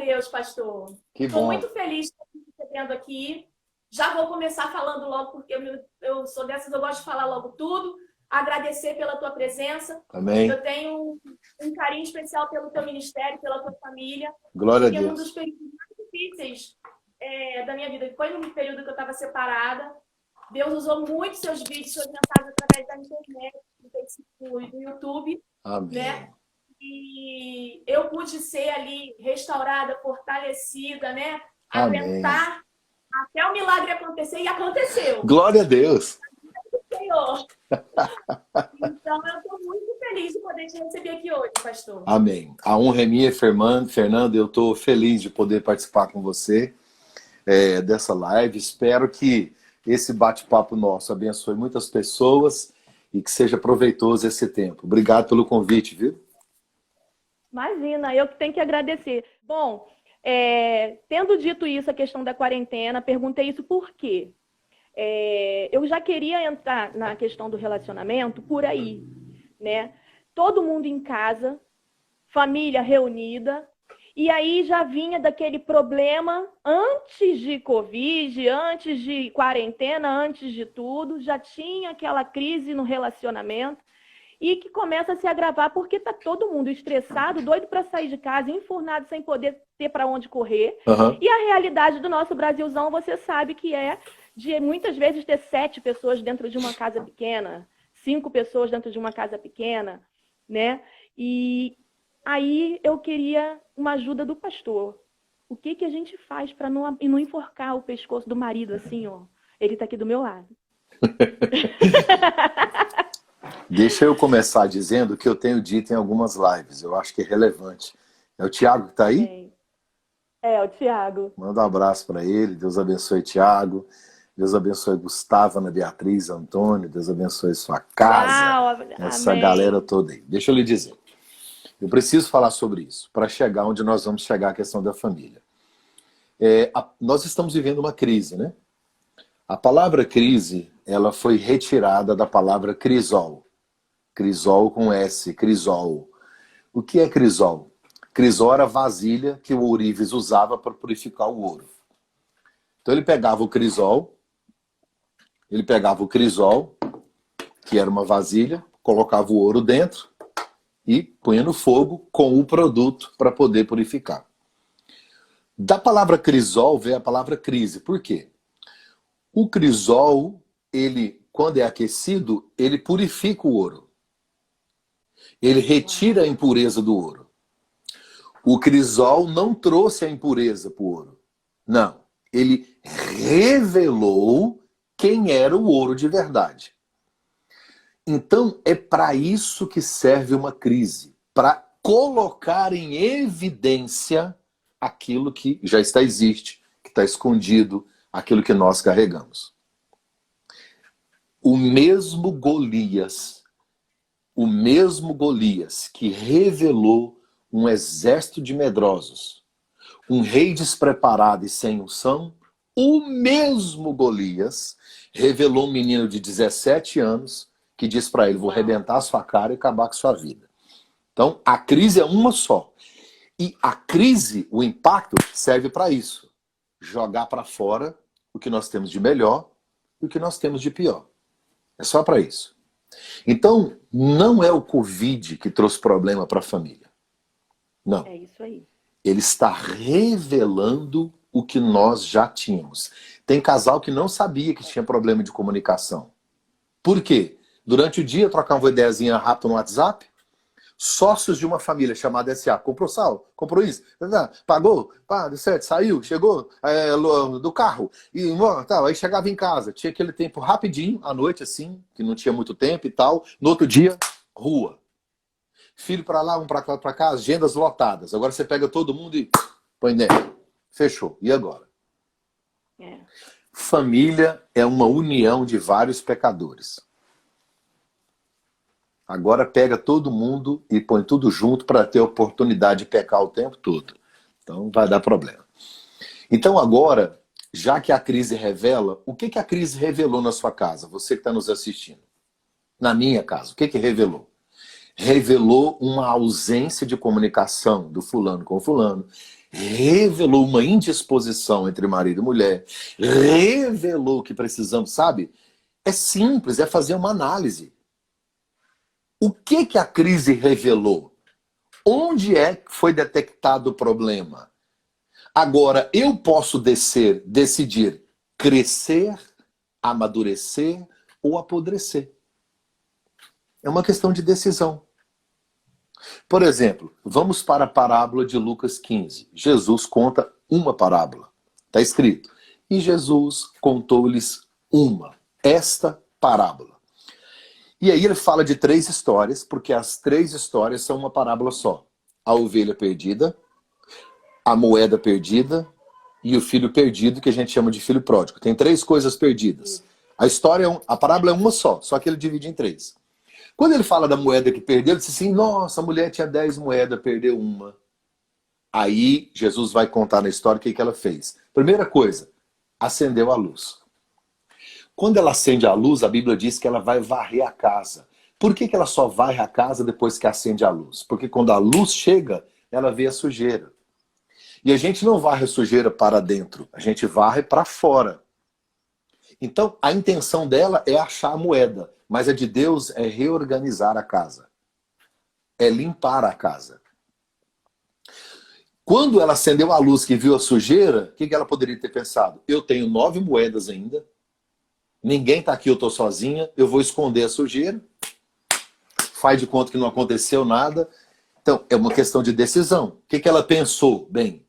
Deus, pastor. Que Estou bom. muito feliz de estar me recebendo aqui. Já vou começar falando logo, porque eu sou dessas, eu gosto de falar logo tudo. Agradecer pela tua presença. Amém. Eu tenho um carinho especial pelo teu ministério, pela tua família, Glória a porque num dos Deus. períodos mais difíceis da minha vida, que foi no período que eu estava separada, Deus usou muito seus vídeos, suas mensagens através da internet, do Facebook, do YouTube, né? Amém. E eu pude ser ali restaurada, fortalecida, né? Amém. Aguentar até o milagre acontecer, e aconteceu, Glória a Deus. Senhor. Então, eu estou muito feliz de poder te receber aqui hoje, pastor. Amém. A honra é minha, Fernanda. Eu estou feliz de poder participar com você dessa live. Espero que esse bate-papo nosso abençoe muitas pessoas e que seja proveitoso esse tempo. Obrigado pelo convite, viu? Imagina, eu que tenho que agradecer. Bom, tendo dito isso, a questão da quarentena, perguntei isso por quê? Eu já queria entrar na questão do relacionamento por aí, né? Todo mundo em casa, família reunida, e aí já vinha daquele problema antes de Covid, antes de quarentena, antes de tudo, já tinha aquela crise no relacionamento e que começa a se agravar porque tá todo mundo estressado, doido para sair de casa, enfurnado, sem poder ter para onde correr. Uhum. E a realidade do nosso Brasilzão, você sabe que é de muitas vezes ter 7 pessoas dentro de uma casa pequena, 5 pessoas dentro de uma casa pequena, né? E aí eu queria uma ajuda do pastor. O que a gente faz para não enforcar o pescoço do marido assim, ó? Ele tá aqui do meu lado. Deixa eu começar dizendo o que eu tenho dito em algumas lives. Eu acho que é relevante. É o Tiago que está aí? É o Tiago. Manda um abraço para ele. Deus abençoe Tiago. Deus abençoe Gustavo, Ana Beatriz, Antônio. Deus abençoe sua casa. Essa Amém. galera toda aí. Deixa eu lhe dizer. Eu preciso falar sobre isso para chegar onde nós vamos chegar, a questão da família. Nós estamos vivendo uma crise, né? A palavra crise, ela foi retirada da palavra crisol. Crisol com S, crisol. O que é crisol? Crisol era a vasilha que o ourives usava para purificar o ouro. Então ele pegava o crisol, que era uma vasilha, colocava o ouro dentro e punha no fogo com o produto para poder purificar. Da palavra crisol veio a palavra crise. Por quê? O crisol, quando é aquecido, ele purifica o ouro. Ele retira a impureza do ouro. O crisol não trouxe a impureza para o ouro. Não. Ele revelou quem era o ouro de verdade. Então, é para isso que serve uma crise. Para colocar em evidência aquilo que já existe, que está escondido, aquilo que nós carregamos. O mesmo Golias que revelou um exército de medrosos, um rei despreparado e sem unção, o mesmo Golias revelou um menino de 17 anos que diz para ele: vou arrebentar a sua cara e acabar com a sua vida. Então, a crise é uma só. E a crise, o impacto, serve para isso. Jogar para fora o que nós temos de melhor e o que nós temos de pior. É só para isso. Então, não é o Covid que trouxe problema para a família. Não. É isso aí. Ele está revelando o que nós já tínhamos. Tem casal que não sabia que tinha problema de comunicação. Por quê? Durante o dia, trocava uma ideiazinha rápida no WhatsApp. Sócios de uma família chamada SA. Comprou sal? Comprou isso? Pagou? Deu certo, saiu, chegou do carro. E tal. Aí chegava em casa. Tinha aquele tempo rapidinho, à noite assim, que não tinha muito tempo e tal. No outro dia, rua. Filho para lá, um para cá, agendas lotadas. Agora você pega todo mundo e põe dentro. Fechou. E agora? Família é uma união de vários pecadores. Agora pega todo mundo e põe tudo junto para ter oportunidade de pecar o tempo todo. Então vai dar problema. Então agora, já que a crise revela, o que a crise revelou na sua casa? Você que está nos assistindo. Na minha casa, o que revelou? Revelou uma ausência de comunicação do fulano com o fulano. revelou uma indisposição entre marido e mulher, revelou que precisamos, sabe? É simples, é fazer uma análise. O que que a crise revelou? Onde é que foi detectado o problema? Agora, eu posso decidir crescer, amadurecer ou apodrecer. É uma questão de decisão. Por exemplo, vamos para a parábola de Lucas 15. Jesus conta uma parábola. Está escrito. E Jesus contou-lhes esta parábola. E aí ele fala de 3 histórias, porque as 3 histórias são uma parábola só. A ovelha perdida, a moeda perdida e o filho perdido, que a gente chama de filho pródigo. Tem 3 coisas perdidas. A parábola é uma só que ele divide em 3. Quando ele fala da moeda que perdeu, ele disse assim, nossa, a mulher tinha 10 moedas, perdeu uma. Aí Jesus vai contar na história o que ela fez. Primeira coisa, acendeu a luz. Quando ela acende a luz, a Bíblia diz que ela vai varrer a casa. Por que ela só varre a casa depois que acende a luz? Porque quando a luz chega, ela vê a sujeira. E a gente não varre a sujeira para dentro, a gente varre para fora. Então, a intenção dela é achar a moeda, mas a de Deus é reorganizar a casa. É limpar a casa. Quando ela acendeu a luz que viu a sujeira, o que ela poderia ter pensado? Eu tenho 9 moedas ainda, ninguém está aqui, eu estou sozinha, eu vou esconder a sujeira, faz de conta que não aconteceu nada. Então, é uma questão de decisão. O que ela pensou? Bem,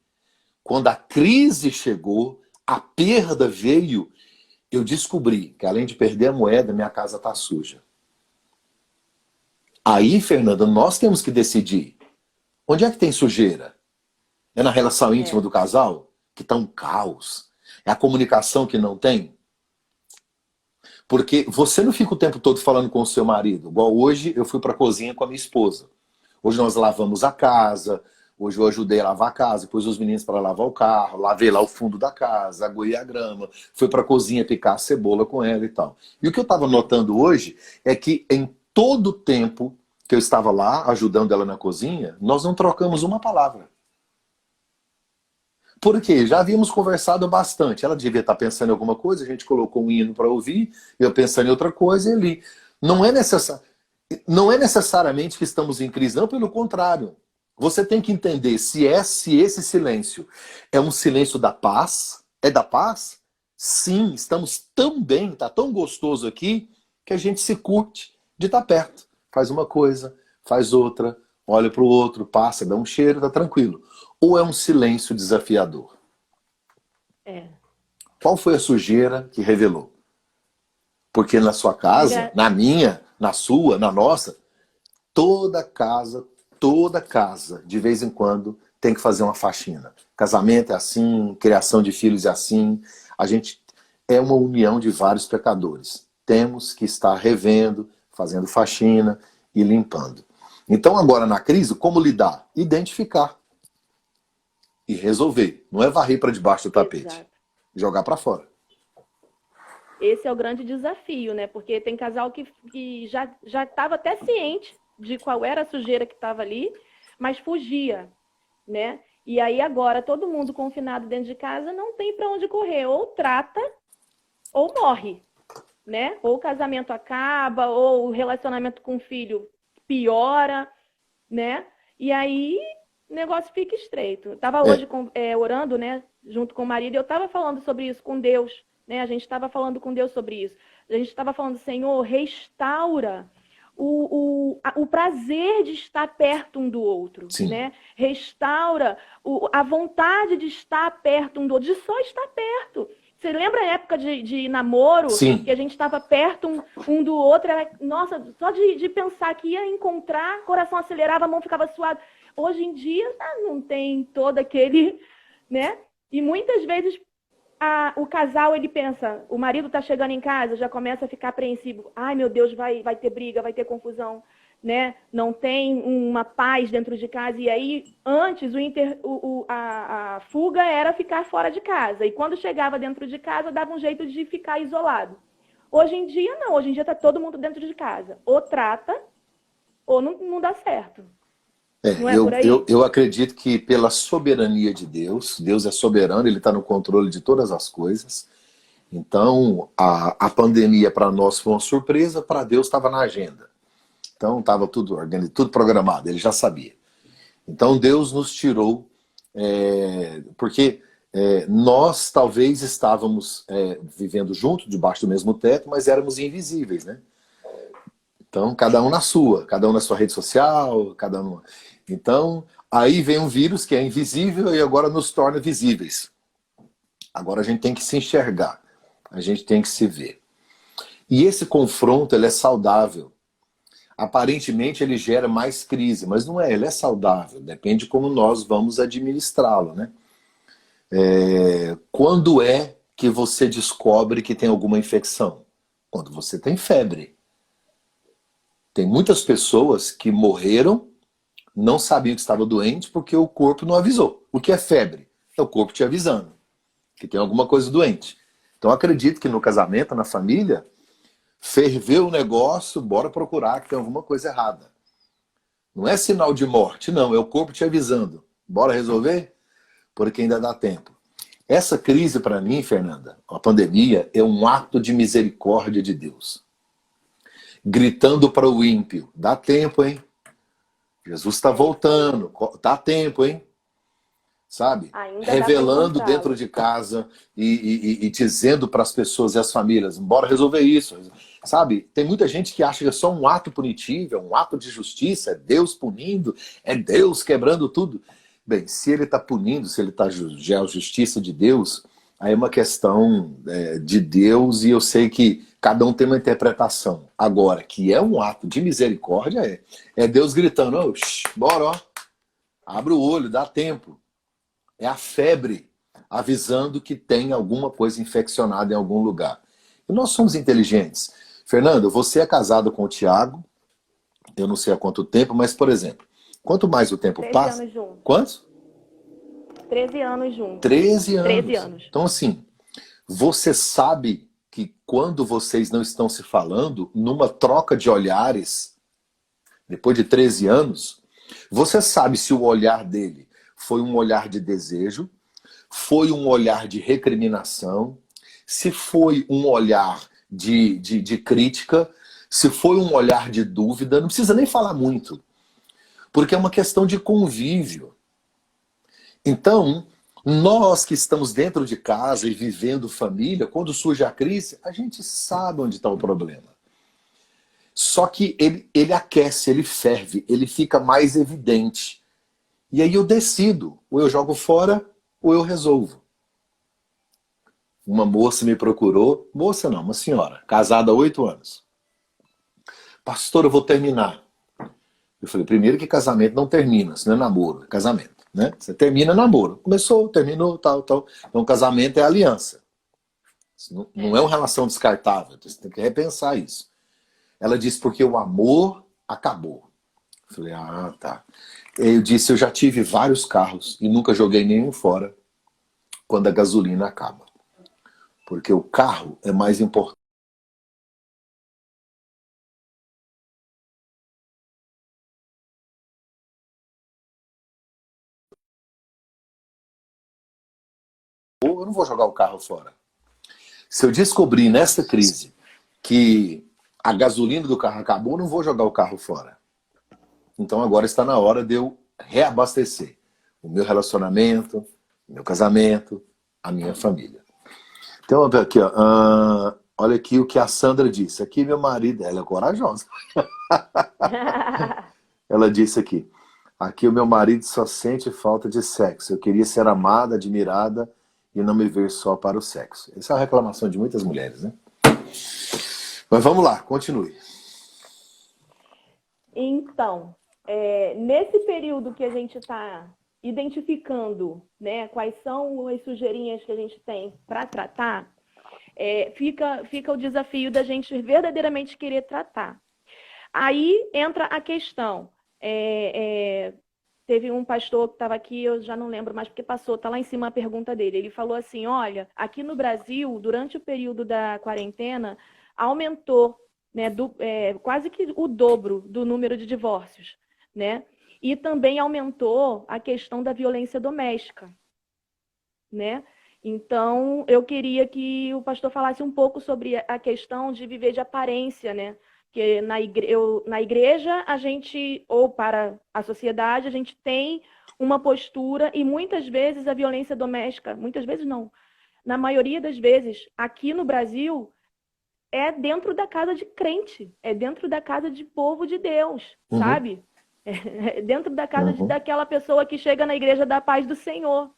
quando a crise chegou, a perda veio, eu descobri que além de perder a moeda, minha casa está suja. Aí, Fernanda, nós temos que decidir. Onde é que tem sujeira? É na relação íntima do casal? Que está um caos. É a comunicação que não tem? Porque você não fica o tempo todo falando com o seu marido. Igual hoje eu fui para a cozinha com a minha esposa. Hoje nós lavamos a casa. Hoje eu ajudei a lavar a casa, pus os meninos para lavar o carro, lavei lá o fundo da casa, aguei a grama, fui para a cozinha picar a cebola com ela e tal. E o que eu estava notando hoje é que em todo o tempo que eu estava lá ajudando ela na cozinha, nós não trocamos uma palavra. Por quê? Já havíamos conversado bastante. Ela devia estar pensando em alguma coisa, a gente colocou um hino para ouvir, eu pensando em outra coisa e ali. Não é necessariamente que estamos em crise, não, pelo contrário. Você tem que entender se esse silêncio é um silêncio da paz. É da paz? Sim, estamos tão bem, está tão gostoso aqui, que a gente se curte de estar perto. Faz uma coisa, faz outra, olha para o outro, passa, dá um cheiro, tá tranquilo. Ou é um silêncio desafiador? Qual foi a sujeira que revelou? Porque na sua casa, na minha, na sua, na nossa, toda casa, de vez em quando, tem que fazer uma faxina. Casamento é assim, criação de filhos é assim. A gente é uma união de vários pecadores. Temos que estar revendo, fazendo faxina e limpando. Então agora na crise, como lidar? Identificar. E resolver. Não é varrer para debaixo do tapete. Exato. Jogar para fora. Esse é o grande desafio, né? Porque tem casal que já estava até ciente de qual era a sujeira que estava ali, mas fugia, né? E aí agora todo mundo confinado dentro de casa não tem para onde correr, ou trata ou morre, né? Ou o casamento acaba, ou o relacionamento com o filho piora, né? E aí o negócio fica estreito. Eu estava hoje orando, né, junto com o marido, e eu estava falando sobre isso com Deus, né? A gente estava falando com Deus sobre isso. A gente estava falando, Senhor, restaura o prazer de estar perto um do outro, né? Restaura a vontade de estar perto um do outro, de só estar perto. Você lembra a época de namoro? Sim. Que a gente estava perto um do outro? Nossa, só de pensar que ia encontrar, coração acelerava, a mão ficava suada. Hoje em dia não tem todo aquele, né? E muitas vezes o casal, ele pensa, o marido está chegando em casa, já começa a ficar apreensivo. Ai, meu Deus, vai ter briga, vai ter confusão, né? Não tem uma paz dentro de casa. E aí, antes, a fuga era ficar fora de casa. E quando chegava dentro de casa, dava um jeito de ficar isolado. Hoje em dia, não. Hoje em dia está todo mundo dentro de casa. Ou trata, ou não dá certo. Não é por aí? Eu acredito que pela soberania de Deus, Deus é soberano, Ele está no controle de todas as coisas. Então, a pandemia para nós foi uma surpresa, para Deus estava na agenda. Então, estava tudo organizado, tudo programado, Ele já sabia. Então, Deus nos tirou, porque nós talvez estávamos vivendo junto, debaixo do mesmo teto, mas éramos invisíveis, né? Então, cada um na sua, cada um na sua rede social, cada um. Então, aí vem um vírus que é invisível e agora nos torna visíveis. Agora a gente tem que se enxergar, a gente tem que se ver. E esse confronto, ele é saudável. Aparentemente, ele gera mais crise, mas não é, ele é saudável. Depende de como nós vamos administrá-lo, né? Quando é que você descobre que tem alguma infecção? Quando você tem febre. Tem muitas pessoas que morreram, não sabiam que estava doente porque o corpo não avisou. O que é febre? É o corpo te avisando que tem alguma coisa doente. Então acredito que no casamento, na família, ferveu o negócio, bora procurar que tem alguma coisa errada. Não é sinal de morte, não, é o corpo te avisando. Bora resolver? Porque ainda dá tempo. Essa crise para mim, Fernanda, a pandemia, é um ato de misericórdia de Deus. Gritando para o ímpio, dá tempo, hein? Jesus está voltando, dá tempo, hein? Sabe? Ainda Revelando dentro de casa e dizendo para as pessoas e as famílias, bora resolver isso. Sabe? Tem muita gente que acha que é só um ato punitivo, é um ato de justiça, é Deus punindo, é Deus quebrando tudo. Bem, se ele está punindo, se ele está já a justiça de Deus, aí é uma questão de Deus e eu sei que cada um tem uma interpretação. Agora, que é um ato de misericórdia, é Deus gritando, oh, bora, ó, abre o olho, dá tempo. É a febre avisando que tem alguma coisa infeccionada em algum lugar. E nós somos inteligentes. Fernando, você é casado com o Tiago, eu não sei há quanto tempo, mas, por exemplo, quanto mais o tempo 13 passa... anos juntos. Quantos? 13 anos juntos. 13 anos. 13 anos. Então, assim, você sabe que quando vocês não estão se falando, numa troca de olhares, depois de 13 anos, você sabe se o olhar dele foi um olhar de desejo, foi um olhar de recriminação, se foi um olhar de crítica, se foi um olhar de dúvida, não precisa nem falar muito, porque é uma questão de convívio. Então, nós que estamos dentro de casa e vivendo família, quando surge a crise, a gente sabe onde está o problema. Só que ele aquece, ele ferve, ele fica mais evidente. E aí eu decido, ou eu jogo fora, ou eu resolvo. Uma moça me procurou, moça não, uma senhora, casada há 8 anos. Pastor, eu vou terminar. Eu falei, primeiro que casamento não termina, isso não é namoro, é casamento. Né? Você termina namoro. Começou, terminou, tal, tal. Então casamento é aliança. Isso não é uma relação descartável, você tem que repensar isso. Ela disse, porque o amor acabou. Eu falei, ah, tá. Eu disse, eu já tive vários carros e nunca joguei nenhum fora quando a gasolina acaba. Porque o carro é mais importante. Eu não vou jogar o carro fora. Se eu descobrir nessa crise que a gasolina do carro acabou, eu não vou jogar o carro fora. Então agora está na hora de eu reabastecer o meu relacionamento, o meu casamento, a minha família. Então, aqui, ó, olha aqui o que a Sandra disse. Aqui meu marido, ela é corajosa. Ela disse aqui, aqui o meu marido só sente falta de sexo. Eu queria ser amada, admirada e não me ver só para o sexo. Essa é uma reclamação de muitas mulheres, né? Mas vamos lá, continue. Então, nesse período que a gente está identificando, né, quais são as sujeirinhas que a gente tem para tratar, fica o desafio da gente verdadeiramente querer tratar. Aí entra a questão. Teve um pastor que estava aqui, eu já não lembro mais porque passou, está lá em cima a pergunta dele. Ele falou assim, olha, aqui no Brasil, durante o período da quarentena, aumentou, né, quase que o dobro do número de divórcios, né? E também aumentou a questão da violência doméstica, né? Então, eu queria que o pastor falasse um pouco sobre a questão de viver de aparência, né? Porque na igreja, a gente, ou para a sociedade, a gente tem uma postura e muitas vezes a violência doméstica, muitas vezes não, na maioria das vezes, aqui no Brasil, é dentro da casa de crente, é dentro da casa de povo de Deus, Uhum, sabe? É dentro da casa uhum. daquela pessoa que chega na igreja da paz do Senhor,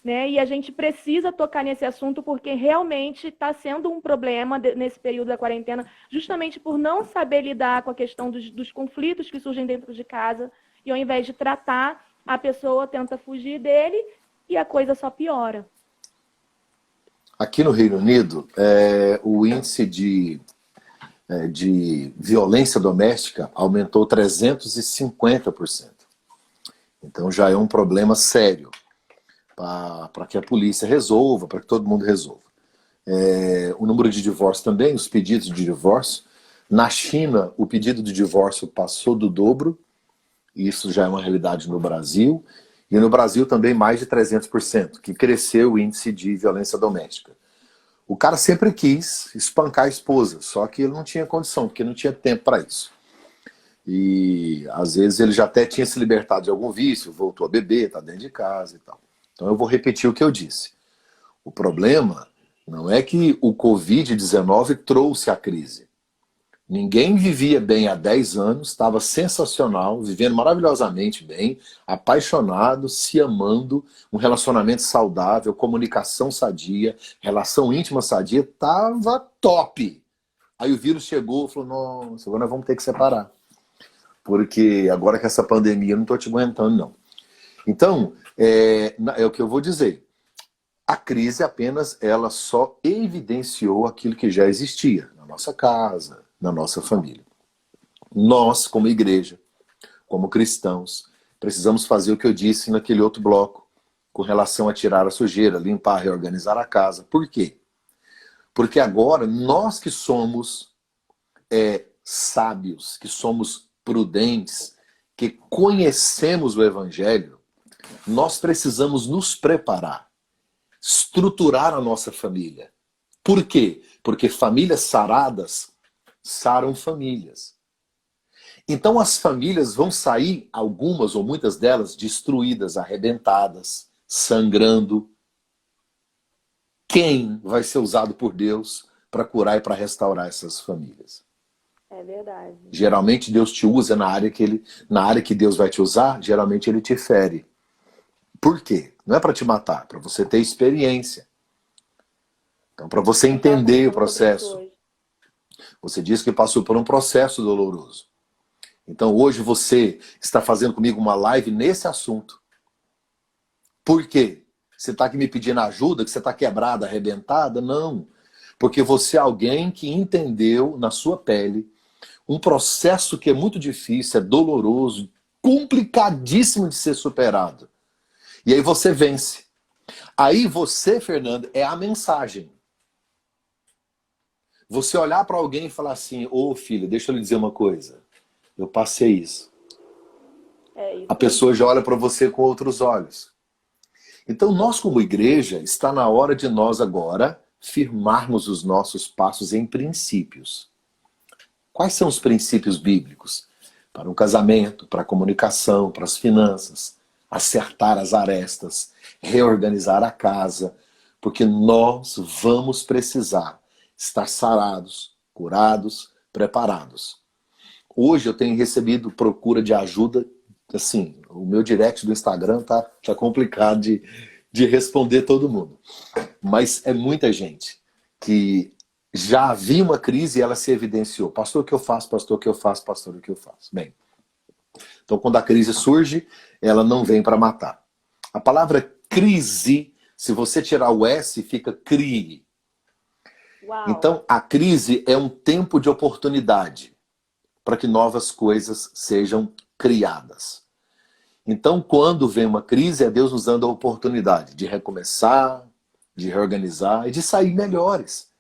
né? E a gente precisa tocar nesse assunto porque realmente está sendo um problema nesse período da quarentena, justamente por não saber lidar com a questão dos conflitos que surgem dentro de casa e ao invés de tratar, a pessoa tenta fugir dele e a coisa só piora. Aqui no Reino Unido, o índice de violência doméstica aumentou 350%. Então já é um problema sério para que a polícia resolva, para que todo mundo resolva. O número de divórcio também, os pedidos de divórcio. Na China, o pedido de divórcio passou do dobro, e isso já é uma realidade no Brasil. E no Brasil também mais de 300%, que cresceu o índice de violência doméstica. O cara sempre quis espancar a esposa, só que ele não tinha condição, porque não tinha tempo para isso. E às vezes ele já até tinha se libertado de algum vício, voltou a beber, está dentro de casa e tal. Então eu vou repetir o que eu disse. O problema não é que o Covid-19 trouxe a crise. Ninguém vivia bem há 10 anos, estava sensacional, vivendo maravilhosamente bem, apaixonado, se amando, um relacionamento saudável, comunicação sadia, relação íntima sadia, estava top. Aí o vírus chegou e falou, nossa, agora nós vamos ter que separar. Porque agora que essa pandemia eu não estou te aguentando, não. Então, é o que eu vou dizer. A crise apenas, ela só evidenciou aquilo que já existia na nossa casa, na nossa família. Nós, como igreja, como cristãos, precisamos fazer o que eu disse naquele outro bloco, com relação a tirar a sujeira, limpar, reorganizar a casa. Por quê? Porque agora, nós que somos sábios, que somos prudentes, que conhecemos o Evangelho, nós precisamos nos preparar, estruturar a nossa família. Por quê? Porque famílias saradas saram famílias. Então as famílias vão sair, algumas ou muitas delas, destruídas, arrebentadas, sangrando. Quem vai ser usado por Deus para curar e para restaurar essas famílias? É verdade. Geralmente Deus te usa na área que Deus vai te usar, geralmente Ele te fere. Por quê? Não é para te matar, para você ter experiência. Então, para você entender o processo. Você disse que passou por um processo doloroso. Então, hoje você está fazendo comigo uma live nesse assunto. Por quê? Você está aqui me pedindo ajuda, que você está quebrada, arrebentada? Não. Porque você é alguém que entendeu na sua pele um processo que é muito difícil, é doloroso, complicadíssimo de ser superado. E aí você vence. Aí você, Fernando, é a mensagem. Você olhar para alguém e falar assim, ô filha, deixa eu lhe dizer uma coisa. Eu passei isso. A pessoa já olha para você com outros olhos. Então nós como igreja, está na hora de nós agora firmarmos os nossos passos em princípios. Quais são os princípios bíblicos? Para um casamento, para a comunicação, para as finanças, acertar as arestas, reorganizar a casa, porque nós vamos precisar estar sarados, curados, preparados. Hoje eu tenho recebido procura de ajuda, assim, o meu direct do Instagram tá complicado de responder todo mundo. Mas é muita gente que já havia uma crise e ela se evidenciou. Pastor, o que eu faço? Pastor, o que eu faço? Pastor, o que eu faço? Bem, então quando a crise surge, ela não vem para matar. A palavra crise, se você tirar o S, fica crie. Uau. Então a crise é um tempo de oportunidade para que novas coisas sejam criadas. Então quando vem uma crise, é Deus nos dando a oportunidade de recomeçar, de reorganizar e de sair melhores.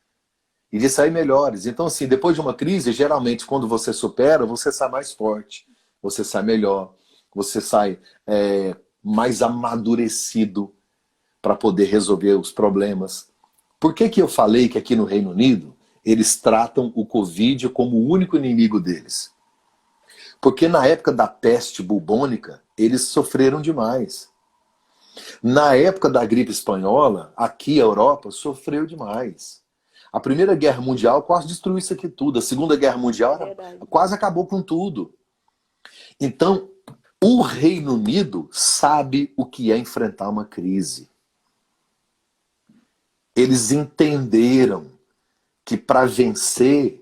Então, assim, depois de uma crise, geralmente, quando você supera, você sai mais forte, você sai melhor, você sai mais amadurecido para poder resolver os problemas. Por que eu falei que aqui no Reino Unido eles tratam o Covid como o único inimigo deles? Porque na época da peste bubônica, eles sofreram demais. Na época da gripe espanhola, aqui a Europa sofreu demais. A Primeira Guerra Mundial quase destruiu isso aqui tudo. A Segunda Guerra Mundial quase acabou com tudo. Então, o Reino Unido sabe o que é enfrentar uma crise. Eles entenderam que para vencer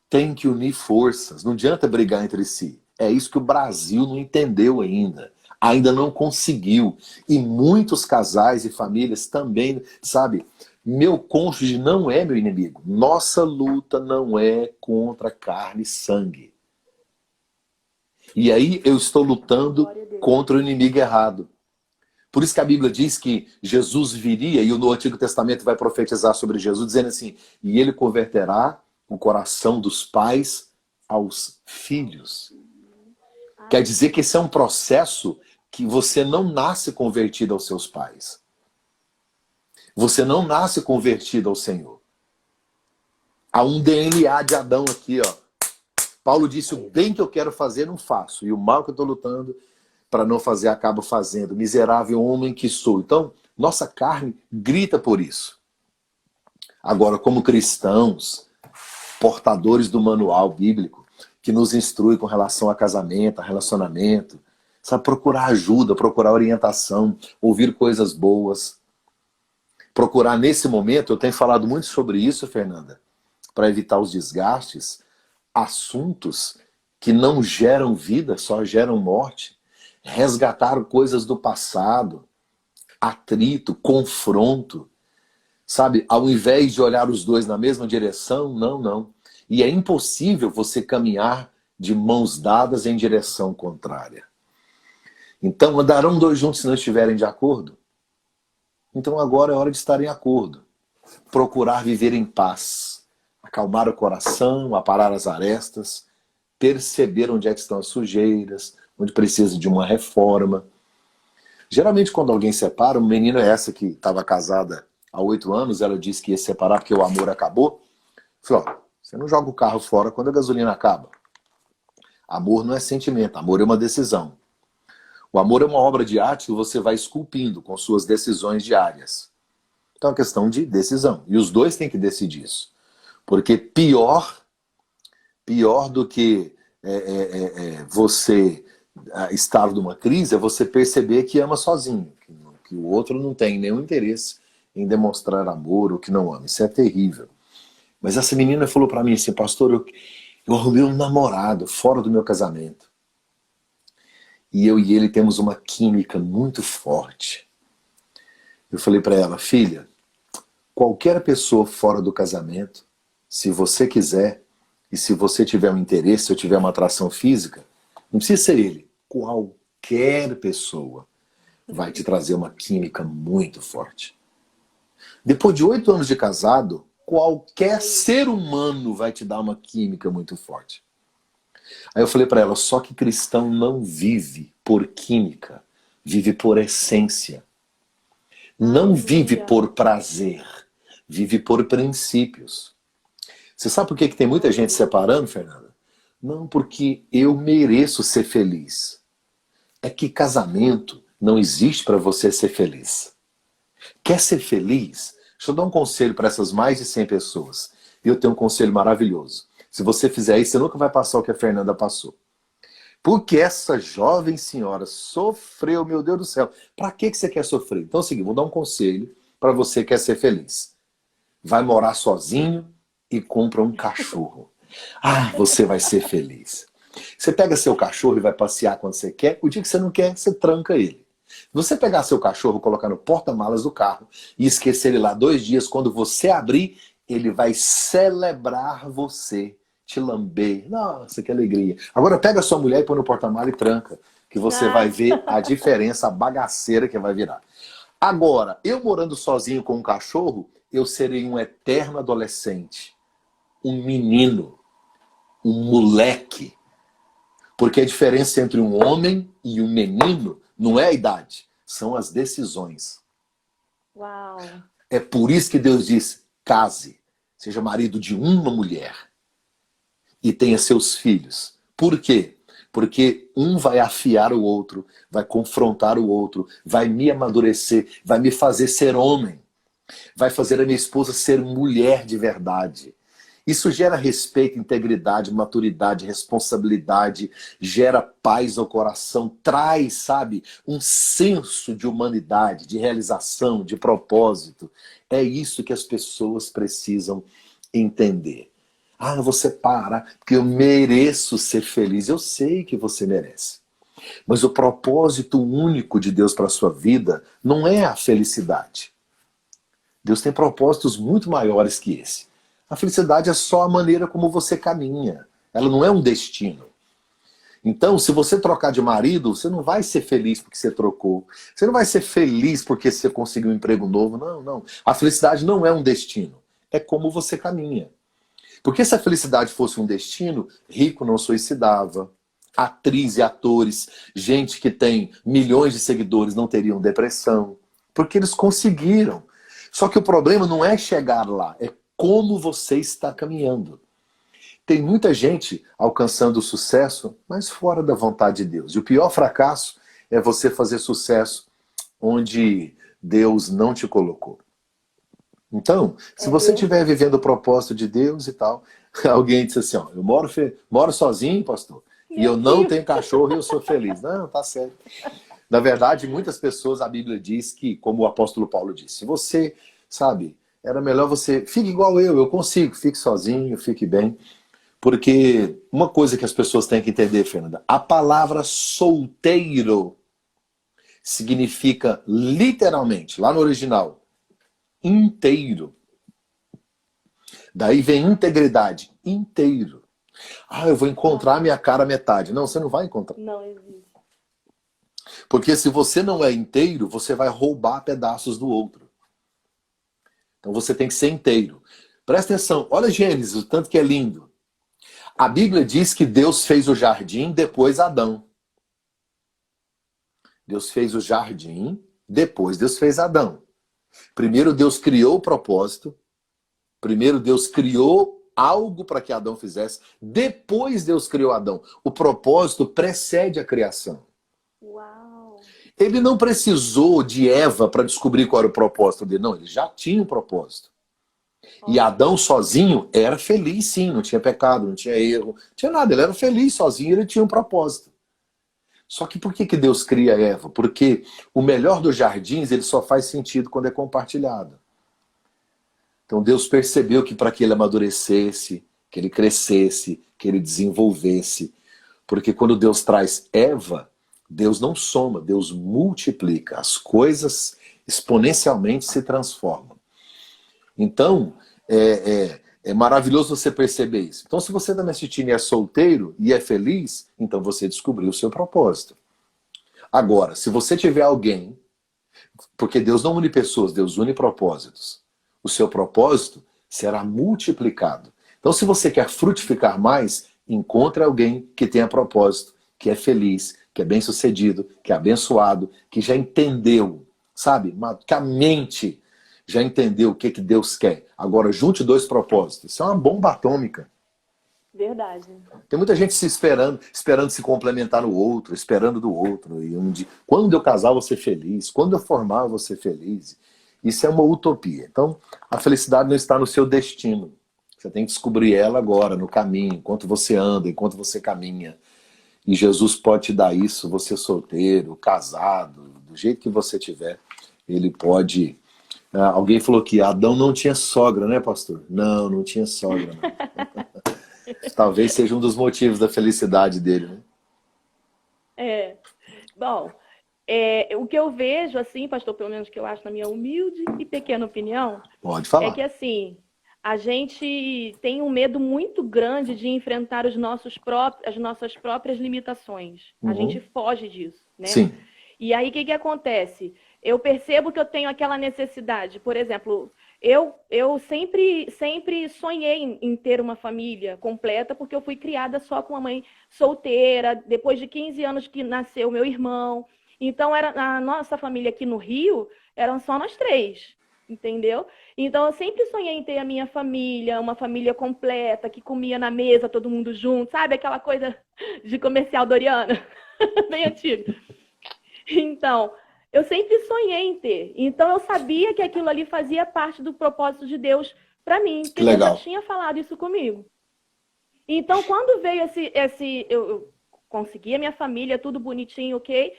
tem que unir forças. Não adianta brigar entre si. É isso que o Brasil não entendeu ainda. Ainda não conseguiu. E muitos casais e famílias também, sabe? Meu cônjuge não é meu inimigo. Nossa luta não é contra carne e sangue. E aí eu estou lutando contra o inimigo errado. Por isso que a Bíblia diz que Jesus viria, e o Antigo Testamento vai profetizar sobre Jesus, dizendo assim, e ele converterá o coração dos pais aos filhos. Quer dizer que esse é um processo que você não nasce convertido aos seus pais. Você não nasce convertido ao Senhor. Há um DNA de Adão aqui, ó. Paulo disse, o bem que eu quero fazer não faço, e o mal que eu estou lutando para não fazer acabo fazendo. Miserável homem que sou. Então, nossa carne grita por isso. Agora, como cristãos, portadores do manual bíblico, que nos instrui com relação a casamento, a relacionamento, sabe, procurar ajuda, procurar orientação, ouvir coisas boas. Procurar nesse momento, eu tenho falado muito sobre isso, Fernanda, para evitar os desgastes, assuntos que não geram vida, só geram morte. Resgatar coisas do passado, atrito, confronto, sabe? Ao invés de olhar os dois na mesma direção, não. E é impossível você caminhar de mãos dadas em direção contrária. Então, andarão dois juntos se não estiverem de acordo? Então agora é hora de estar em acordo. Procurar viver em paz. Acalmar o coração, aparar as arestas, perceber onde é que estão as sujeiras, onde precisa de uma reforma. Geralmente quando alguém separa, uma menina essa que estava casada há 8 anos, ela disse que ia separar porque o amor acabou. Eu falei, ó, você não joga o carro fora quando a gasolina acaba. Amor não é sentimento, amor é uma decisão. O amor é uma obra de arte que você vai esculpindo com suas decisões diárias. Então é uma questão de decisão. E os dois têm que decidir isso. Porque pior do que você estar numa crise é você perceber que ama sozinho. Que o outro não tem nenhum interesse em demonstrar amor ou que não ama. Isso é terrível. Mas essa menina falou para mim assim, pastor, eu arrumei um namorado fora do meu casamento. E eu e ele temos uma química muito forte. Eu falei para ela, filha, qualquer pessoa fora do casamento, se você quiser, e se você tiver um interesse, ou tiver uma atração física, não precisa ser ele. Qualquer pessoa vai te trazer uma química muito forte. Depois de 8 anos de casado, qualquer ser humano vai te dar uma química muito forte. Aí eu falei para ela, só que cristão não vive por química, vive por essência. Não vive por prazer, vive por princípios. Você sabe por que tem muita gente separando, Fernanda? Não porque eu mereço ser feliz. É que casamento não existe para você ser feliz. Quer ser feliz? Deixa eu dar um conselho para essas mais de 100 pessoas. E eu tenho um conselho maravilhoso. Se você fizer isso, você nunca vai passar o que a Fernanda passou. Porque essa jovem senhora sofreu, meu Deus do céu. Para que você quer sofrer? Então é o seguinte, vou dar um conselho para você que quer ser feliz. Vai morar sozinho e compra um cachorro. Ah, você vai ser feliz. Você pega seu cachorro e vai passear quando você quer. O dia que você não quer, você tranca ele. Você pegar seu cachorro, colocar no porta-malas do carro e esquecer ele lá 2 dias, quando você abrir, ele vai celebrar você, te lamber. Nossa, que alegria. Agora pega sua mulher e põe no porta-malas e tranca, que você vai ver a diferença, a bagaceira que vai virar. Agora, eu morando sozinho com um cachorro, eu serei um eterno adolescente. Um menino. Um moleque. Porque a diferença entre um homem e um menino não é a idade, são as decisões. Uau. É por isso que Deus diz, case, seja marido de uma mulher e tenha seus filhos. Por quê? Porque um vai afiar o outro, vai confrontar o outro, vai me amadurecer, vai me fazer ser homem, vai fazer a minha esposa ser mulher de verdade. Isso gera respeito, integridade, maturidade, responsabilidade, gera paz ao coração, traz, sabe, um senso de humanidade, de realização, de propósito. É isso que as pessoas precisam entender. Ah, você para, porque eu mereço ser feliz. Eu sei que você merece. Mas o propósito único de Deus para a sua vida não é a felicidade. Deus tem propósitos muito maiores que esse. A felicidade é só a maneira como você caminha. Ela não é um destino. Então, se você trocar de marido, você não vai ser feliz porque você trocou. Você não vai ser feliz porque você conseguiu um emprego novo. Não, não. A felicidade não é um destino. É como você caminha. Porque se a felicidade fosse um destino, rico não suicidava. Atriz e atores, gente que tem milhões de seguidores não teriam depressão. Porque eles conseguiram. Só que o problema não é chegar lá, é como você está caminhando. Tem muita gente alcançando o sucesso, mas fora da vontade de Deus. E o pior fracasso é você fazer sucesso onde Deus não te colocou. Então, se você estiver vivendo o propósito de Deus e tal, alguém disse assim, ó, eu moro sozinho, pastor, e eu não tenho cachorro e eu sou feliz. Não, tá certo. Na verdade, muitas pessoas, a Bíblia diz que, como o apóstolo Paulo disse, se você, sabe, era melhor você, fique igual eu consigo, fique sozinho, fique bem. Porque uma coisa que as pessoas têm que entender, Fernanda, a palavra solteiro significa literalmente, lá no original, inteiro. Daí vem integridade, inteiro. Ah, eu vou encontrar minha cara metade. Não, você não vai encontrar. Não existe. Porque se você não é inteiro, você vai roubar pedaços do outro. Então você tem que ser inteiro. Presta atenção, olha Gênesis, o tanto que é lindo. A Bíblia diz que Deus fez o jardim, depois Adão. Deus fez o jardim, depois Deus fez Adão. Primeiro Deus criou o propósito. Primeiro Deus criou algo para que Adão fizesse. Depois Deus criou Adão. O propósito precede a criação. Uau! Ele não precisou de Eva para descobrir qual era o propósito dele. Não, ele já tinha um propósito. E Adão sozinho era feliz, sim. Não tinha pecado, não tinha erro, não tinha nada. Ele era feliz sozinho, ele tinha um propósito. Só que por que Deus cria Eva? Porque o melhor dos jardins ele só faz sentido quando é compartilhado. Então Deus percebeu que para que ele amadurecesse, que ele crescesse, que ele desenvolvesse. Porque quando Deus traz Eva, Deus não soma, Deus multiplica. As coisas exponencialmente se transformam. Então, é maravilhoso você perceber isso. Então, se você está me assistindo e é solteiro e é feliz, então você descobriu o seu propósito. Agora, se você tiver alguém, porque Deus não une pessoas, Deus une propósitos. O seu propósito será multiplicado. Então, se você quer frutificar mais, encontre alguém que tenha propósito, que é feliz, que é bem-sucedido, que é abençoado, que já entendeu, sabe? Que a mente já entendeu o que Deus quer. Agora, junte dois propósitos. Isso é uma bomba atômica. Verdade. Tem muita gente se esperando se complementar no outro, esperando do outro. E quando eu casar, eu vou ser feliz. Quando eu formar, eu vou ser feliz. Isso é uma utopia. Então, a felicidade não está no seu destino. Você tem que descobrir ela agora, no caminho, enquanto você anda, enquanto você caminha. E Jesus pode te dar isso, você solteiro, casado, do jeito que você tiver. Ele pode... Alguém falou que Adão não tinha sogra, né, pastor? Não, não tinha sogra, não. Talvez seja um dos motivos da felicidade dele, né? Bom, o que eu vejo, assim, pastor, pelo menos que eu acho na minha humilde e pequena opinião, pode falar. É que, assim, a gente tem um medo muito grande de enfrentar as nossas próprias limitações. A gente foge disso, né? Sim. E aí, o que acontece? eu percebo que eu tenho aquela necessidade. Por exemplo, eu sempre sonhei em ter uma família completa, porque eu fui criada só com uma mãe solteira, depois de 15 anos que nasceu meu irmão. Então, a nossa família aqui no Rio, eram só nós três, entendeu? Então, eu sempre sonhei em ter a minha família, uma família completa, que comia na mesa, todo mundo junto, sabe? Aquela coisa de comercial Doriana, bem antigo. Então, eu sempre sonhei em ter. Então, eu sabia que aquilo ali fazia parte do propósito de Deus para mim, porque Deus já tinha falado isso comigo. Então, quando veio eu consegui a minha família, tudo bonitinho, ok?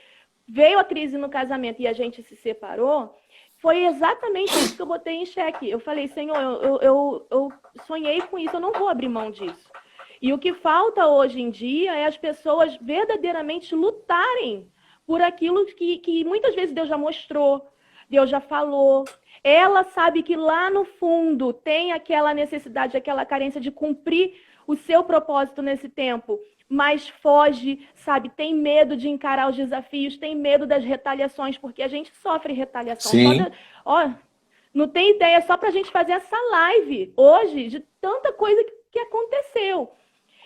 Veio a crise no casamento e a gente se separou, foi exatamente isso que eu botei em xeque. Eu falei, Senhor, eu sonhei com isso, eu não vou abrir mão disso. E o que falta hoje em dia é as pessoas verdadeiramente lutarem por aquilo que muitas vezes Deus já mostrou, Deus já falou. Ela sabe que lá no fundo tem aquela necessidade, aquela carência de cumprir o seu propósito nesse tempo, mas foge, sabe? Tem medo de encarar os desafios, tem medo das retaliações, porque a gente sofre retaliação. Sim. Não tem ideia, só para a gente fazer essa live hoje, de tanta coisa que aconteceu.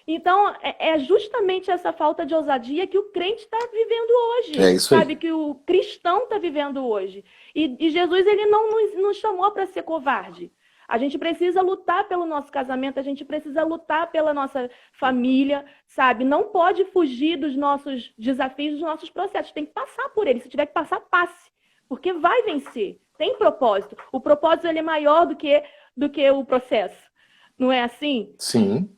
Então, é justamente essa falta de ousadia que o crente está vivendo hoje. É isso aí. Sabe, que o cristão está vivendo hoje. E Jesus, ele não nos chamou para ser covarde. A gente precisa lutar pelo nosso casamento, a gente precisa lutar pela nossa família, sabe? Não pode fugir dos nossos desafios, dos nossos processos. Tem que passar por eles. Se tiver que passar, passe. Porque vai vencer. Tem propósito. O propósito, ele é maior do que o processo. Não é assim? Sim.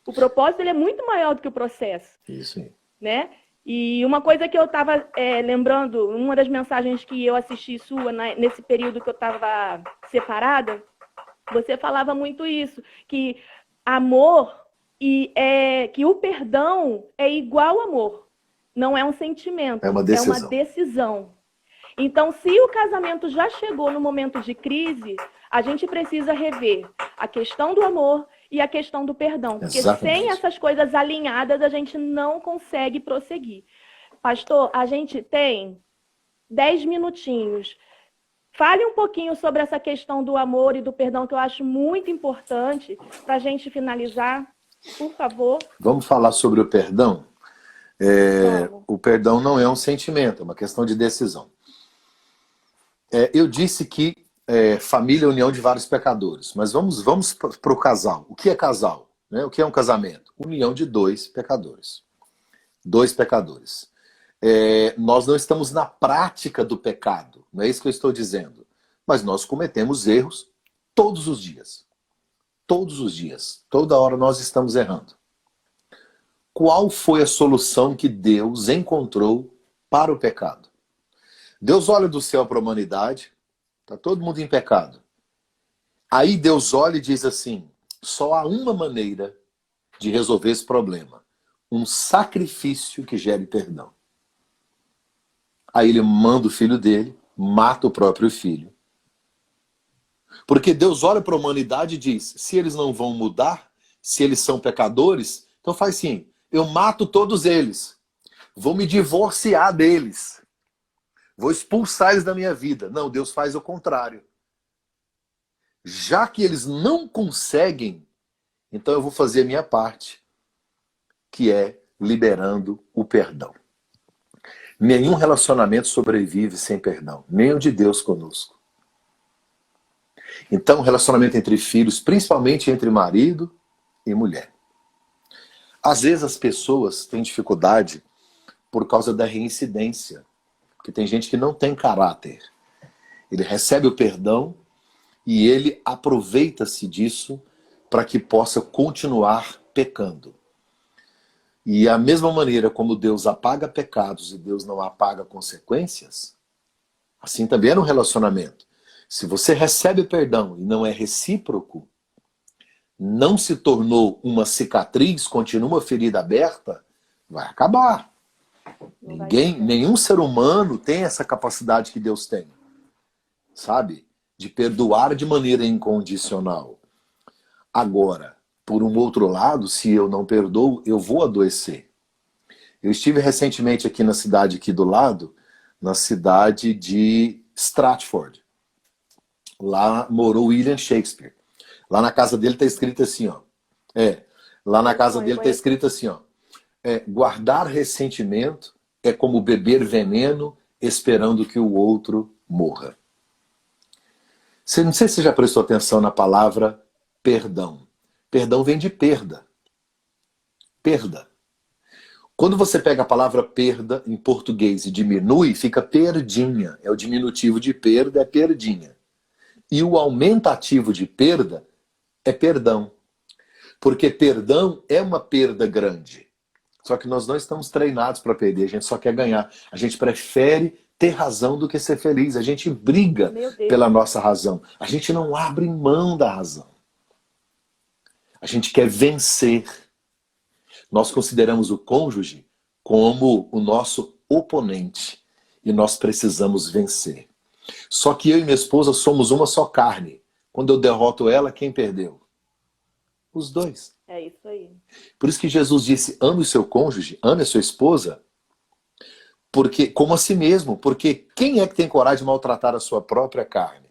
O propósito, ele é muito maior do que o processo. Isso aí. Né? E uma coisa que eu estava lembrando, uma das mensagens que eu assisti sua, nesse período que eu estava separada, você falava muito isso, que amor que o perdão é igual amor. Não é um sentimento, é uma decisão. É uma decisão. Então, se o casamento já chegou no momento de crise, a gente precisa rever a questão do amor e a questão do perdão. Porque sem essas coisas alinhadas, a gente não consegue prosseguir. Pastor, a gente tem 10 minutinhos. Fale um pouquinho sobre essa questão do amor e do perdão, que eu acho muito importante para a gente finalizar. Por favor. Vamos falar sobre o perdão? O perdão não é um sentimento, é uma questão de decisão. Eu disse que família é a união de vários pecadores, mas vamos para o casal. O que é casal? Né? O que é um casamento? União de dois pecadores. Dois pecadores. Nós não estamos na prática do pecado, não é isso que eu estou dizendo, mas nós cometemos erros todos os dias. Todos os dias. Toda hora nós estamos errando. Qual foi a solução que Deus encontrou para o pecado? Deus olha do céu para a humanidade, está todo mundo em pecado. Aí Deus olha e diz assim, só há uma maneira de resolver esse problema. Um sacrifício que gere perdão. Aí ele manda o filho dele, mata o próprio filho. Porque Deus olha para a humanidade e diz, se eles não vão mudar, se eles são pecadores, então faz assim, eu mato todos eles. Vou me divorciar deles. Vou expulsar eles da minha vida. Não, Deus faz o contrário. Já que eles não conseguem, então eu vou fazer a minha parte, que é liberando o perdão. Nenhum relacionamento sobrevive sem perdão, nem o de Deus conosco. Então, relacionamento entre filhos, principalmente entre marido e mulher. Às vezes as pessoas têm dificuldade por causa da reincidência. Porque tem gente que não tem caráter. Ele recebe o perdão e ele aproveita-se disso para que possa continuar pecando. E a mesma maneira como Deus apaga pecados e Deus não apaga consequências, assim também é no relacionamento. Se você recebe perdão e não é recíproco, não se tornou uma cicatriz, continua uma ferida aberta, vai acabar. Nenhum ser humano tem essa capacidade que Deus tem, sabe? De perdoar de maneira incondicional. Agora, por um outro lado, se eu não perdoo, eu vou adoecer. Eu estive recentemente aqui na cidade aqui do lado, na cidade de Stratford. Lá morou William Shakespeare. Lá na casa dele está escrito assim, ó. Lá na casa dele está escrito assim, ó. Guardar ressentimento é como beber veneno esperando que o outro morra. Não sei se você já prestou atenção na palavra perdão. Perdão vem de perda. Perda. Quando você pega a palavra perda em português e diminui, fica perdinha. É o diminutivo de perda, é perdinha. E o aumentativo de perda é perdão. Porque perdão é uma perda grande. Só que nós não estamos treinados para perder, a gente só quer ganhar. A gente prefere ter razão do que ser feliz. A gente briga pela nossa razão. A gente não abre mão da razão. A gente quer vencer. Nós consideramos o cônjuge como o nosso oponente. E nós precisamos vencer. Só que eu e minha esposa somos uma só carne. Quando eu derroto ela, quem perdeu? Os dois. É isso aí. Por isso que Jesus disse, ame o seu cônjuge, ame a sua esposa, porque, como a si mesmo. Porque quem é que tem coragem de maltratar a sua própria carne?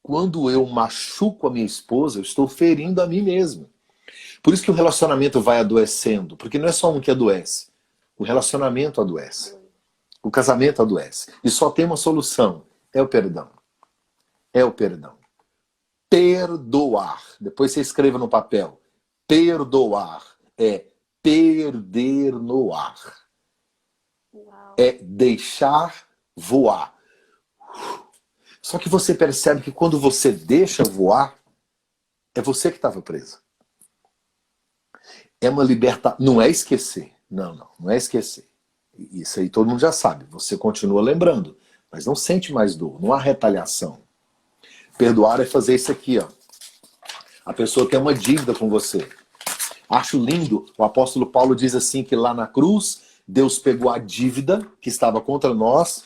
Quando eu machuco a minha esposa, eu estou ferindo a mim mesmo. Por isso que o relacionamento vai adoecendo. Porque não é só um que adoece. O relacionamento adoece. O casamento adoece. E só tem uma solução. É o perdão. É o perdão. Perdoar. Depois você escreva no papel. Perdoar é perder no ar. Uau. É deixar voar. Só que você percebe que quando você deixa voar, é você que estava preso. É uma libertação. Não é esquecer. Não é esquecer. Isso aí todo mundo já sabe. Você continua lembrando. Mas não sente mais dor. Não há retaliação. Perdoar é fazer isso aqui, ó. A pessoa tem uma dívida com você. Acho lindo, o apóstolo Paulo diz assim que lá na cruz, Deus pegou a dívida que estava contra nós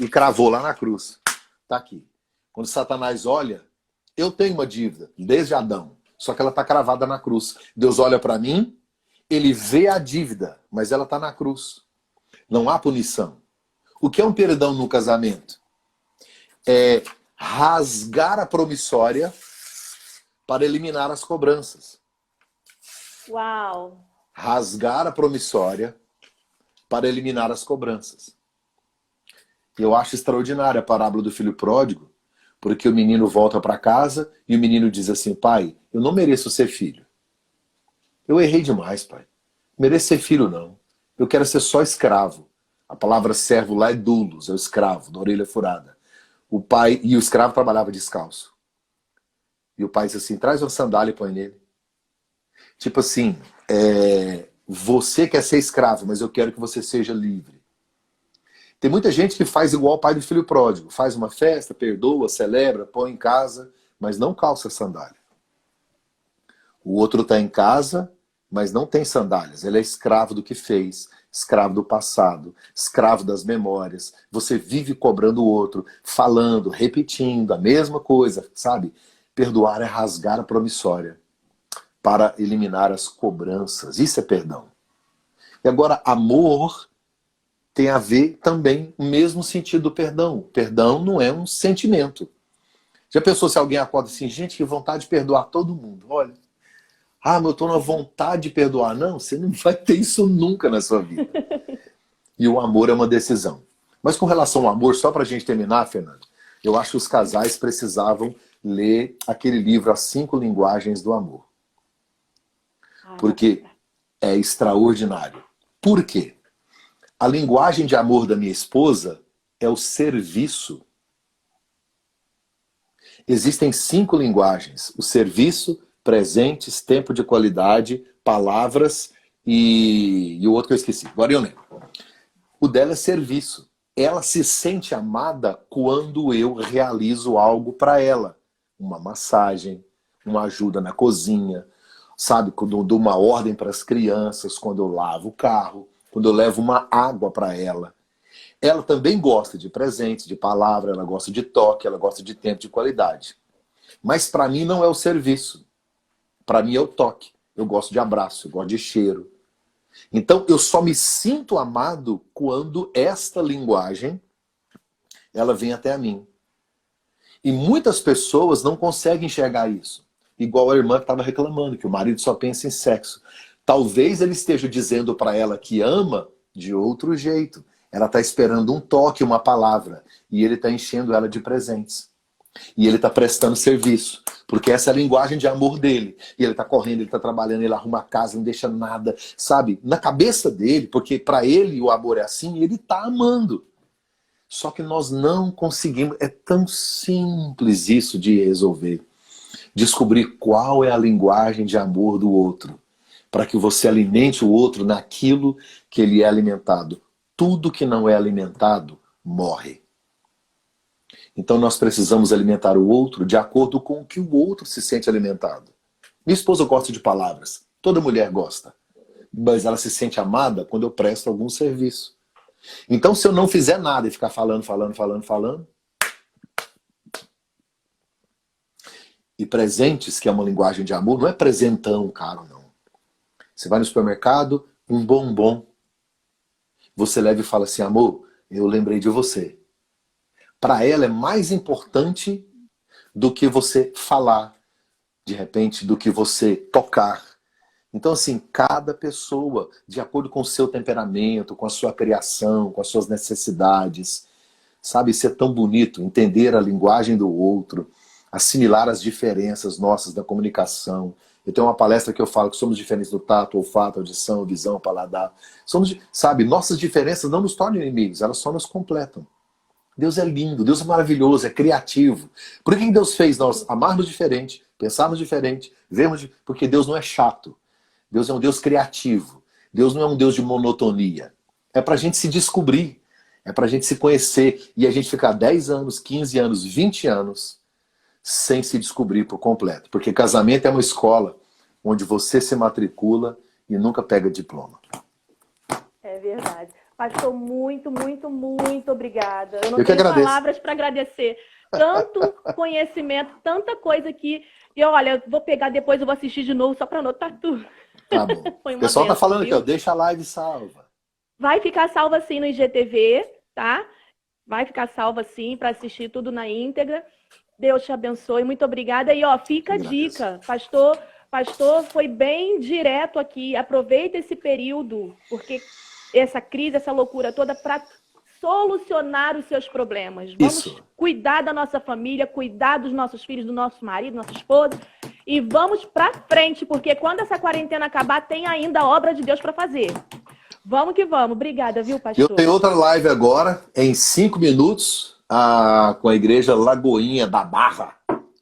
e cravou lá na cruz. Tá aqui. Quando Satanás olha, eu tenho uma dívida, desde Adão, só que ela está cravada na cruz. Deus olha para mim, ele vê a dívida, mas ela está na cruz. Não há punição. O que é um perdão no casamento? É rasgar a promissória para eliminar as cobranças. Uau! Rasgar a promissória para eliminar as cobranças. Eu acho extraordinária a parábola do filho pródigo, porque o menino volta para casa e o menino diz assim, pai, eu não mereço ser filho. Eu errei demais, pai. Mereço ser filho, não. Eu quero ser só escravo. A palavra servo lá é doulos, é o escravo, da orelha furada. O pai e o escravo trabalhava descalço. E o pai disse assim, traz uma sandália e põe nele. Tipo assim, você quer ser escravo, mas eu quero que você seja livre. Tem muita gente que faz igual o pai do filho pródigo. Faz uma festa, perdoa, celebra, põe em casa, mas não calça sandália. O outro está em casa, mas não tem sandálias. Ele é escravo do que fez, escravo do passado, escravo das memórias. Você vive cobrando o outro, falando, repetindo a mesma coisa, sabe? Perdoar é rasgar a promissória para eliminar as cobranças. Isso é perdão. E agora, amor tem a ver também o mesmo sentido do perdão. Perdão não é um sentimento. Já pensou se alguém acorda assim, gente, que vontade de perdoar todo mundo? Olha, mas eu estou na vontade de perdoar. Não, você não vai ter isso nunca na sua vida. E o amor é uma decisão. Mas com relação ao amor, só para a gente terminar, Fernando, eu acho que os casais precisavam ler aquele livro As 5 Linguagens do Amor. Porque é extraordinário. Por quê? A linguagem de amor da minha esposa é o serviço. Existem 5 linguagens. O serviço, presentes, tempo de qualidade, palavras e o outro que eu esqueci. Agora eu lembro. O dela é serviço. Ela se sente amada quando eu realizo algo para ela. Uma massagem, uma ajuda na cozinha, sabe? Quando eu dou uma ordem para as crianças, quando eu lavo o carro, quando eu levo uma água para ela. Ela também gosta de presentes, de palavra, ela gosta de toque, ela gosta de tempo de qualidade. Mas para mim não é o serviço. Para mim é o toque. Eu gosto de abraço, eu gosto de cheiro. Então, eu só me sinto amado quando esta linguagem, ela vem até a mim. E muitas pessoas não conseguem enxergar isso. Igual a irmã que estava reclamando, que o marido só pensa em sexo. Talvez ele esteja dizendo para ela que ama de outro jeito. Ela está esperando um toque, uma palavra. E ele está enchendo ela de presentes. E ele está prestando serviço. Porque essa é a linguagem de amor dele. E ele está correndo, ele está trabalhando, ele arruma a casa, não deixa nada, sabe? Na cabeça dele, porque para ele o amor é assim, ele está amando. Só que nós não conseguimos. É tão simples isso de resolver. Descobrir qual é a linguagem de amor do outro. Para que você alimente o outro naquilo que ele é alimentado. Tudo que não é alimentado, morre. Então nós precisamos alimentar o outro de acordo com o que o outro se sente alimentado. Minha esposa gosta de palavras. Toda mulher gosta. Mas ela se sente amada quando eu presto algum serviço. Então se eu não fizer nada e ficar falando. E presentes, que é uma linguagem de amor, não é presentão caro, não. Você vai no supermercado, um bombom. Você leva e fala assim, amor, eu lembrei de você. Para ela é mais importante do que você falar, de repente, do que você tocar. Então, assim, cada pessoa, de acordo com o seu temperamento, com a sua criação, com as suas necessidades, sabe, isso é tão bonito, entender a linguagem do outro, assimilar as diferenças nossas da comunicação. Eu tenho uma palestra que eu falo que somos diferentes do tato, olfato, audição, visão, paladar. Somos, sabe, nossas diferenças não nos tornam inimigos, elas só nos completam. Deus é lindo, Deus é maravilhoso, é criativo. Por que Deus fez nós amarmos diferente, pensarmos diferente, vermos... Porque Deus não é chato. Deus é um Deus criativo. Deus não é um Deus de monotonia. É pra gente se descobrir. É pra gente se conhecer. E a gente ficar 10 anos, 15 anos, 20 anos sem se descobrir por completo. Porque casamento é uma escola onde você se matricula e nunca pega diploma. É verdade. Pastor, muito, muito, muito obrigada. Eu não Eu que tenho agradeço. palavras para agradecer. Tanto conhecimento, tanta coisa que... E olha, vou pegar depois, eu vou assistir de novo só para anotar tudo. Tá bom. Foi O uma pessoal tá bênção, falando aqui, viu? ó, deixa a live salva. Vai ficar salva sim no IGTV, tá? Vai ficar salva sim para assistir tudo na íntegra. Deus te abençoe, muito obrigada. E ó, fica a dica, pastor foi bem direto aqui. Aproveita esse período, porque essa crise, essa loucura toda, para solucionar os seus problemas. Vamos cuidar da nossa família, cuidar dos nossos filhos, do nosso marido, nossa esposa. E vamos para frente, porque quando essa quarentena acabar, tem ainda obra de Deus para fazer. Vamos que vamos. Obrigada, viu, pastor? Eu tenho outra live agora, em 5 minutos, com a igreja Lagoinha da Barra,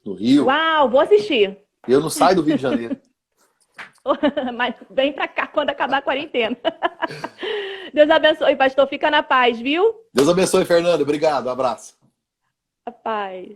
no Rio. Uau, vou assistir. Eu não saio do Rio de Janeiro. Mas vem pra cá quando acabar a quarentena. Deus abençoe, pastor. Fica na paz, viu? Deus abençoe, Fernando. Obrigado. Um abraço. A paz.